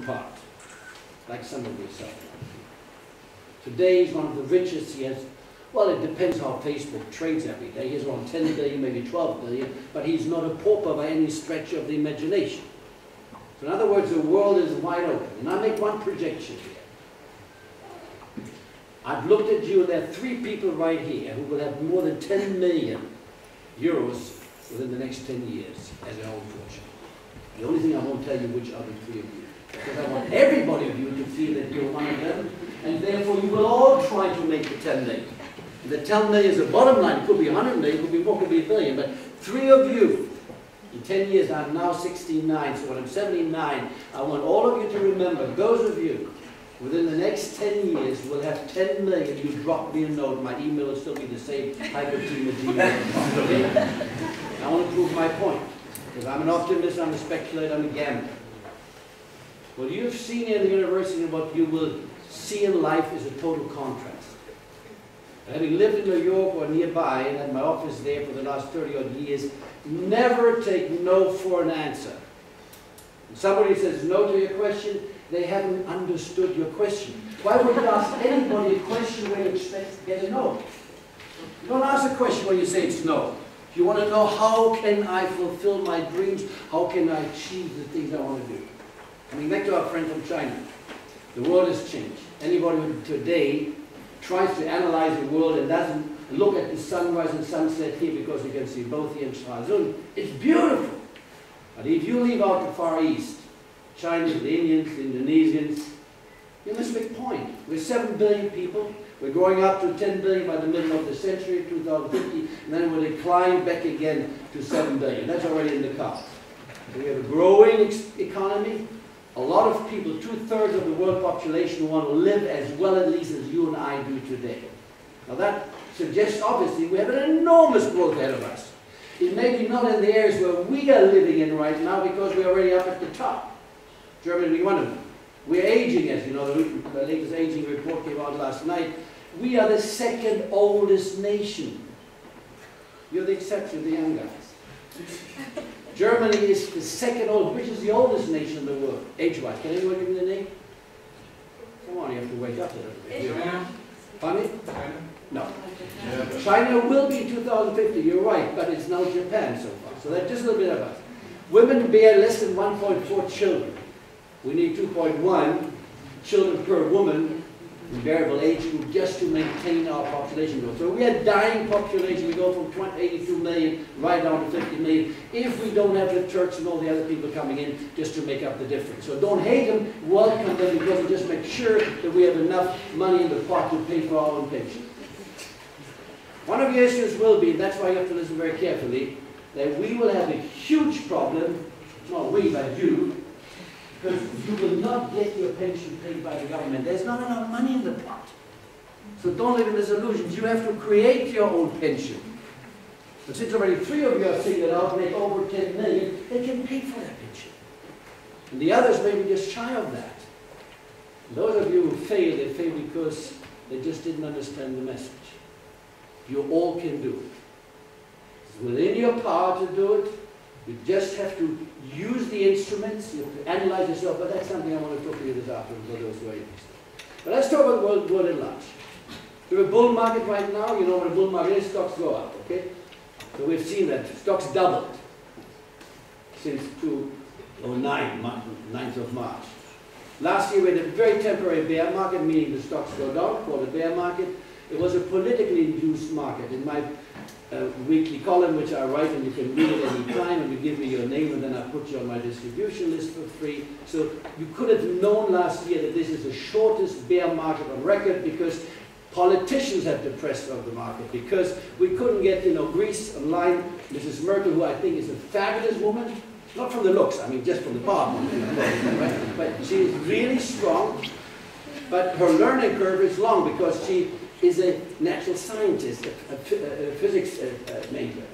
apart, like some of yourself. Today he's one of the richest. He has, well, it depends how Facebook trades every day. He has around 10 billion, maybe 12 billion, but he's not a pauper by any stretch of the imagination. So in other words, the world is wide open. And I make one projection here. I've looked at you, and there are 3 people right here who will have more than 10 million euros within the next 10 years as their own fortune. The only thing I won't tell you which are the 3 of you. Because I want everybody of you to feel that you're one of them, and therefore you will all try to make the 10 million. And the 10 million is the bottom line. It could be 100 million, it could be more, it could be a billion, but 3 of you, in 10 years, I'm now 69, so when I'm 79, I want all of you to remember, those of you, within the next 10 years, will have 10 million. You drop me a note, my email will still be the same, Heiko Thieme, okay? I want to prove my point, because I'm an optimist, I'm a speculator, I'm a gambler. What you've seen in the university and what you will see in life is a total contrast. Having lived in New York or nearby and had my office there for the last 30-odd years, never take no for an answer. When somebody says no to your question, they haven't understood your question. Why would you ask anybody a question where you expect to get a no? You don't ask a question when you say it's no. You want to know, how can I fulfill my dreams? How can I achieve the things I want to do? Coming back to our friend from China, the world has changed. Anybody who today tries to analyze the world and doesn't look at the sunrise and sunset here, because you can see both here in Stralsund, it's beautiful. But if you leave out the Far East, Chinese, the Indians, the Indonesians, you miss a big point. We're 7 billion people. We're growing up to 10 billion by the middle of the century, 2050, and then we'll decline back again to 7 billion. That's already in the cards. So we have a growing economy. A lot of people, 2/3 of the world population, want to live as well at least as you and I do today. Now that suggests, obviously, we have an enormous growth ahead of us. It may be not in the areas where we are living in right now, because we're already up at the top. Germany being one of them. We're aging, as you know, the latest aging report came out last night. We are the 2nd oldest nation. You're the exception, the young guys. Germany is the 2nd oldest, which is the oldest nation in the world, age-wise. Can anyone give me the name? Come on, you have to wake up a little bit. China. Funny? China? No. Yeah. China will be 2050, you're right, but it's now Japan so far. So that's just a little bit of us. Women bear less than 1.4 children. We need 2.1 children per woman in variable age group just to maintain our population growth. So we are a dying population. We go from 82 million right down to 50 million if we don't have the Turks and all the other people coming in just to make up the difference. So don't hate them, welcome them, because we just make sure that we have enough money in the pot to pay for our own pension. One of your issues will be, and that's why you have to listen very carefully, that we will have a huge problem, not we, but you, because you will not get your pension paid by the government. There's not enough money in the pot. So don't live in this illusion. You have to create your own pension. But since already 3 of you have figured out, make over 10 million, they can pay for that pension. And the others may be just shy of that. And those of you who fail, they fail because they just didn't understand the message. You all can do it. It's within your power to do it. You just have to use the instruments, you have to analyze yourself, but that's something I want to talk to you this afternoon for those who are interested. But let's talk about the world at large. We have a bull market right now. You know what a bull market is, stocks go up, okay? So we've seen that stocks doubled since 2009, 9th of March. Last year we had a very temporary bear market, meaning the stocks go down, called a bear market. It was a politically induced market. In my weekly column, which I write, and you can read it any time, and you give me your name, and then I put you on my distribution list for free. So you could have known last year that this is the shortest bear market on record, because politicians have depressed of the market, because we couldn't get, Greece online. Mrs. Merkel, who I think is a fabulous woman, not from the looks, I mean just from the power point, right? But she is really strong, but her learning curve is long, because she is a natural scientist, a physics major.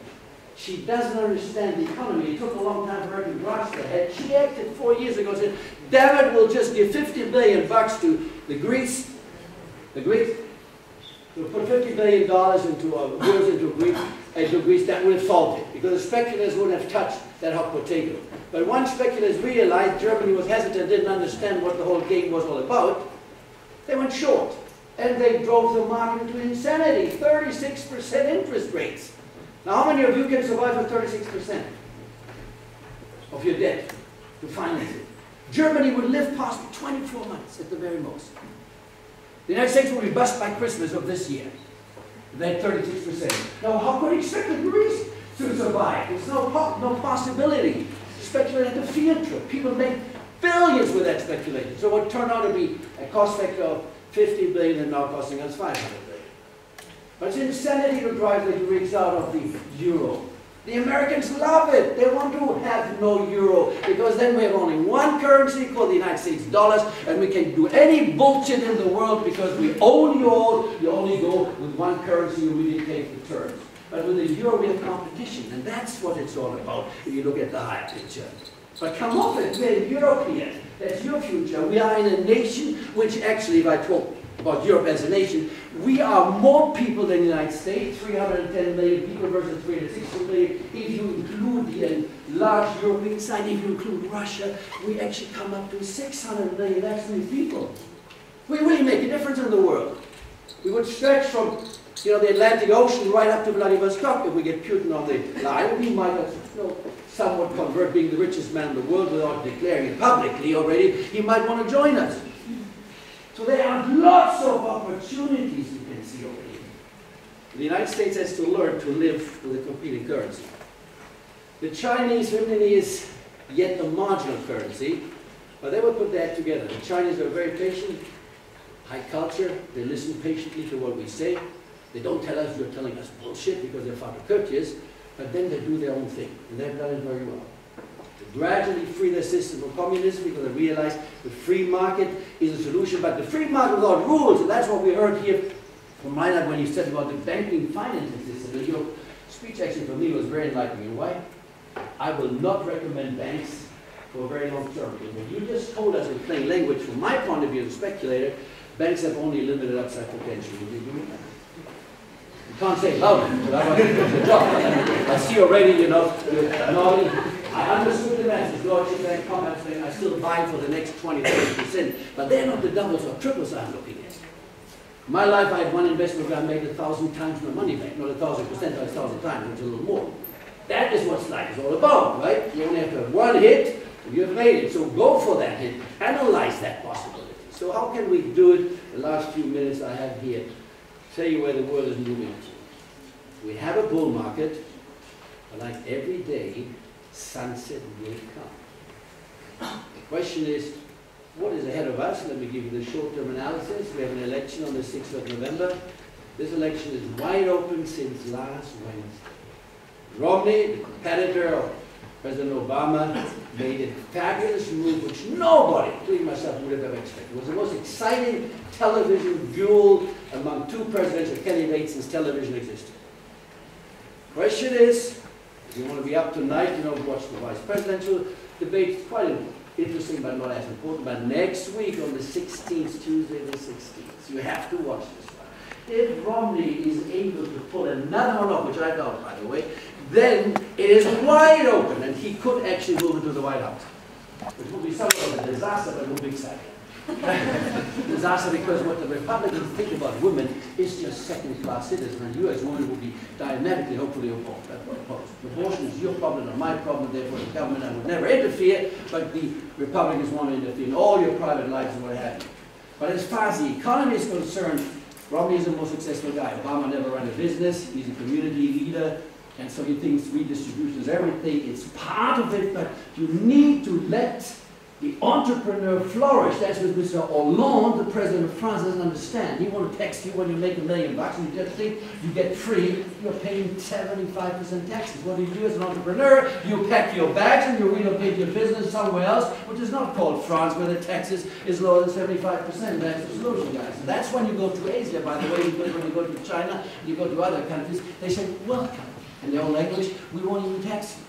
She doesn't understand the economy. It took a long time for her to grasp the head. She acted 4 years ago and said, damn it, we'll just give $50 billion to the Greeks. We'll put $50 billion into Greece, degrees, that would have solved it, because the speculators wouldn't have touched that hot potato. But once speculators realized Germany was hesitant, didn't understand what the whole game was all about, they went short. And they drove the market into insanity, 36% interest rates. Now, how many of you can survive with 36% of your debt to finance it? Germany would live past 24 months at the very most. The United States will be bust by Christmas of this year. They had 36%. Now, how could he expect the Greece to survive? There's no possibility. Speculated the field trip. People make billions with that speculation. So what turned out to be a cost factor of 50 billion and now costing us 500 billion. But it's insanity to drive the Greeks out of the euro. The Americans love it. They want to have no euro because then we have only one currency called the United States dollars, and we can do any bullshit in the world because we own you all. You only go with one currency, you really take the terms. But with the euro we have competition, and that's what it's all about if you look at the higher picture. But come off it, we're European. That's your future. We are in a nation which actually, if I talk about Europe as a nation, we are more people than the United States, 310 million people versus 360 million. If you include the large European side, if you include Russia, we actually come up to 600 million. That's many people. We really make a difference in the world. We would stretch from the Atlantic Ocean right up to Vladivostok if we get Putin on the line. We might somewhat convert being the richest man in the world without declaring it publicly already. He might want to join us. So there are lots of opportunities you can see already. The United States has to learn to live with a competing currency. The Chinese renminbi is yet the marginal currency, but they will put that together. The Chinese are very patient, high culture. They listen patiently to what we say. They don't tell us you're telling us bullshit because they're far too courteous, but then they do their own thing, and they've done it very well. Gradually free their system from communism because they realize the free market is a solution, but the free market without rules, and that's what we heard here from Reinhard when he said about the banking financing system. And your speech actually for me was very enlightening. And why? I will not recommend banks for a very long term. Because what you just told us in plain language, from my point of view as a speculator, banks have only limited upside potential. Would you agree with that? You can't say it loudly, but I want to do the job. I see already, normally, I understood the message, Deutscher Bank, Commerzbank, I still buy for the next 20-30%, but they're not the doubles or triples I'm looking at. In my life, I had one investment where I made 1,000 times my money back, not 1,000%, but 1,000 times, which is a little more. That is what life is all about, right? You only have to have one hit, and you have made it. So go for that hit, analyze that possibility. So how can we do it? The last few minutes I have here, tell you where the world is moving to. We have a bull market, but like every day, sunset will come. The question is, what is ahead of us? Let me give you the short-term analysis. We have an election on the 6th of November. This election is wide open since last Wednesday. Romney, the competitor of President Obama, made a fabulous move which nobody, including myself, would have ever expected. It was the most exciting television duel among two presidential candidates since television existed. The question is, if you want to be up tonight, watch the vice presidential debate. It's quite interesting, but not as important. But next week on the 16th, Tuesday the 16th, you have to watch this one. If Romney is able to pull another one off, which I doubt, by the way, then it is wide open, and he could actually move into the White House. It will be somewhat of a disaster, but no big exciting. Disaster because what the Republicans think about women is just second-class citizens, and you as women will be diametrically, hopefully, opposed. Abortion is your problem, not my problem, therefore the government I would never interfere, but the Republicans want to interfere in all your private lives and what have you. But as far as the economy is concerned, Romney is the most successful guy. Obama never ran a business, he's a community leader, and so he thinks redistribution is everything. It's part of it, but you need to let the entrepreneur flourish. That's what Mr. Hollande, the president of France, doesn't understand. He wants to tax you when you make $1 million, and you just think you get free. You're paying 75% taxes. What do you do as an entrepreneur? You pack your bags and you relocate your business somewhere else, which is not called France, where the taxes is lower than 75%. That's the solution, guys. And that's when you go to Asia, by the way, when you go to China, you go to other countries, they say, welcome. In their own language, we won't even tax you.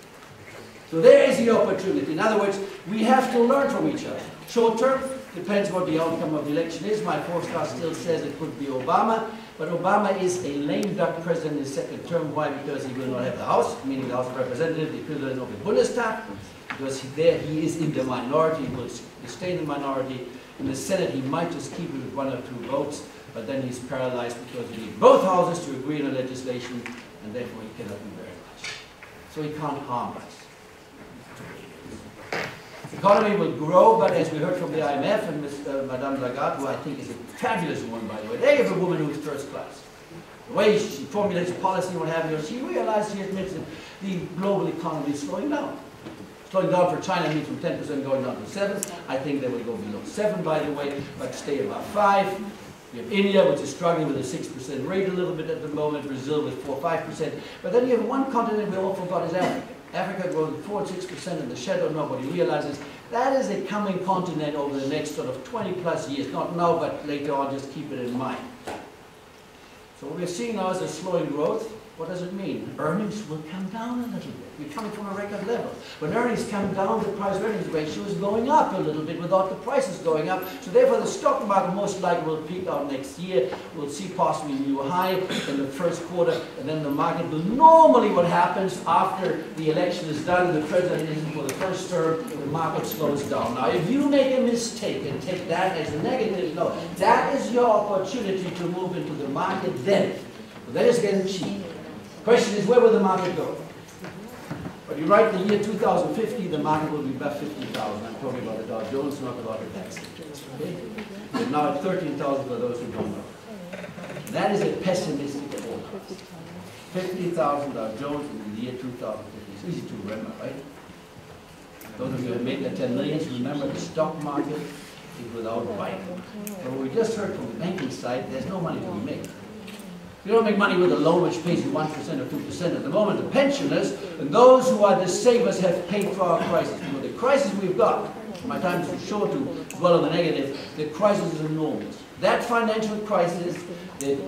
So there is the opportunity. In other words, we have to learn from each other. Short term, depends what the outcome of the election is. My forecast still says it could be Obama, but Obama is a lame duck president in his second term. Why? Because he will not have the House, meaning the House of Representatives, the equivalent of the Bundestag, because there he is in the minority, he will stay in the minority. In the Senate, he might just keep it with 1 or 2 votes, but then he's paralyzed because he needs both houses to agree on legislation, and therefore he cannot do very much. So he can't harm us. The economy will grow, but as we heard from the IMF and Madame Lagarde, who I think is a fabulous woman, by the way, they have a woman who is first class. The way she formulates policy and what have you, she realized, she admits that the global economy is slowing down. Slowing down for China means from 10% going down to 7. I think they will go below 7, by the way, but stay about 5. You have India, which is struggling with a 6% rate a little bit at the moment, Brazil with 4 or 5%. But then you have one continent we all forgot is Africa. Africa grows 4 or 6% in the shadow, nobody realizes. That is a coming continent over the next sort of 20 plus years. Not now, but later on, just keep it in mind. So what we're seeing now is a slowing growth. What does it mean? Earnings will come down a little bit. We're coming from a record level. When earnings come down, the price-earnings ratio is going up a little bit without the prices going up. So therefore, the stock market most likely will peak out next year. We'll see possibly a new high in the first quarter, and then the market will normally, what happens after the election is done, the president is for the first term, the market slows down. Now, if you make a mistake and take that as a negative note, that is your opportunity to move into the market then. But that is getting cheap. Question is, where will the market go? But you write the year 2050, the market will be about 50,000. I'm talking about the Dow Jones, not about the DAX. Okay? We're now at 13,000 for those who don't know. That is a pessimistic forecast. 50,000 Dow Jones in the year 2050. It's easy to remember, right? Those of you who made the 10 millions, remember the stock market is without buying. But we just heard from the banking side, there's no money to be made. You don't make money with a loan which pays you 1% or 2%. At the moment, the pensioners and those who are the savers have paid for our crisis. With the crisis we've got, my time is too short to dwell on the negative, the crisis is enormous. That financial crisis, the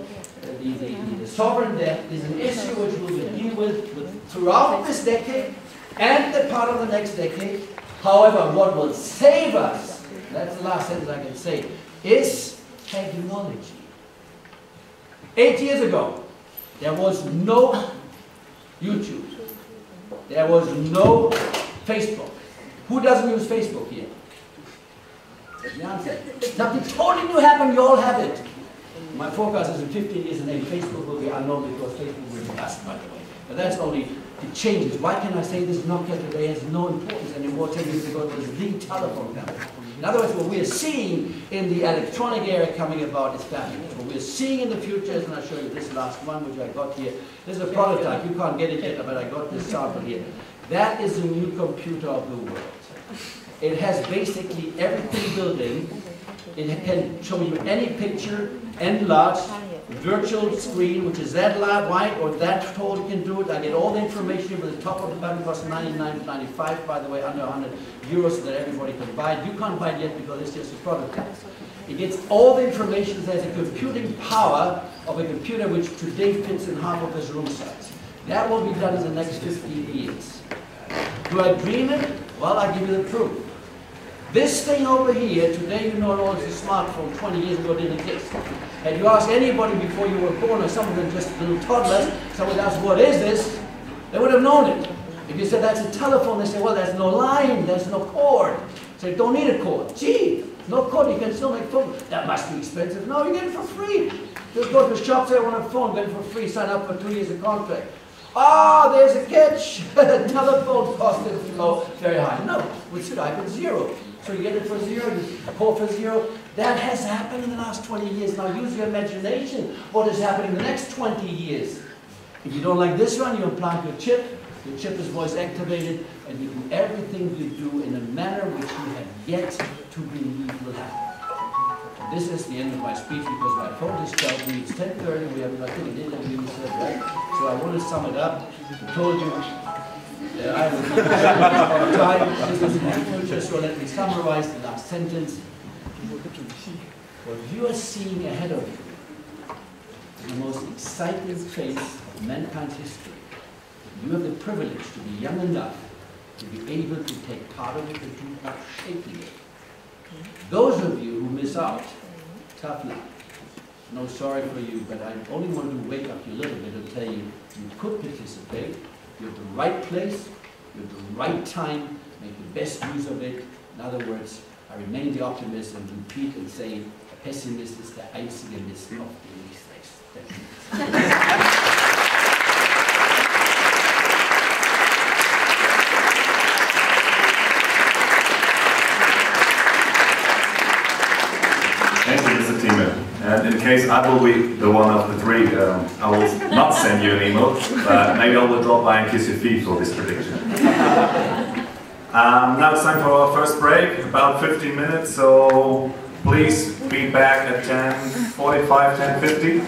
sovereign debt, is an issue which we will deal with throughout this decade and the part of the next decade. However, what will save us, that's the last sentence I can say, is technology. 8 years ago, there was no YouTube. There was no Facebook. Who doesn't use Facebook here? The answer. Nothing totally new happened, you all have it. My forecast is in 15 years and then Facebook will be unknown because Facebook will be bust, by the way. But that's only the changes. Why can I say this Nokia today has no importance anymore 10 years ago? It was the telephone company. In other words, what we're seeing in the electronic era coming about is fabulous. What we're seeing in the future is, and I'll show you this last one, which I got here. This is a prototype. You can't get it yet, but I got this sample here. That is the new computer of the world. It has basically everything built in. It can show you any picture, enlarged, virtual screen, which is that wide or that tall, you can do it. I get all the information with the top of the button, costs $99.95, by the way, under 100 euros, so that everybody can buy it. You can't buy it yet because it's just a prototype. It gets all the information. There's a computing power of a computer which today fits in half of this room size. That will be done in the next 15 years. Do I dream it? Well, I'll give you the proof. This thing over here, today you know it was a smartphone, 20 years ago didn't exist. Had you asked anybody before you were born, or some of them just little toddlers, someone asked, what is this? They would have known it. If you said that's a telephone, they say, well, there's no line, there's no cord. So you don't need a cord. Gee, no cord, you can still make phone. That must be expensive. No, you get it for free. Just go to the shop, say I want a phone, get it for free, sign up for 2 years of contract. Ah, there's a catch. Telephone cost is very high. No, with Skype it's zero. So you get it for zero, you call for zero. That has happened in the last 20 years. Now use your imagination. What is happening in the next 20 years? If you don't like this one, you implant your chip. Your chip is voice activated, and you do everything you do in a manner which you have yet to believe will happen. This is the end of my speech because my phone just tells me it's 10:30. We have nothing in it, and we said, right? So I want to sum it up. I told you that I will give time. This is in the future, so let me summarize the last sentence. What you are seeing ahead of you is the most exciting phase of mankind's history. You have the privilege to be young enough to be able to take part of it and to start shaping it. Those of you who miss out, tough luck. No sorry for you, but I only want to wake up you a little bit and tell you, you could participate. You're at the right place, you're at the right time, make the best use of it. In other words, I remain the optimist and repeat and say, der Pessimist ist der einzige Mist, auf den ich setze. Thank you, Mr. Thieme. And in case I will be the one of the three, I will not send you an email, but maybe I will drop by and kiss your feet for this prediction. Now it's time for our first break, about 15 minutes, so please be back at 10:45, 10:50.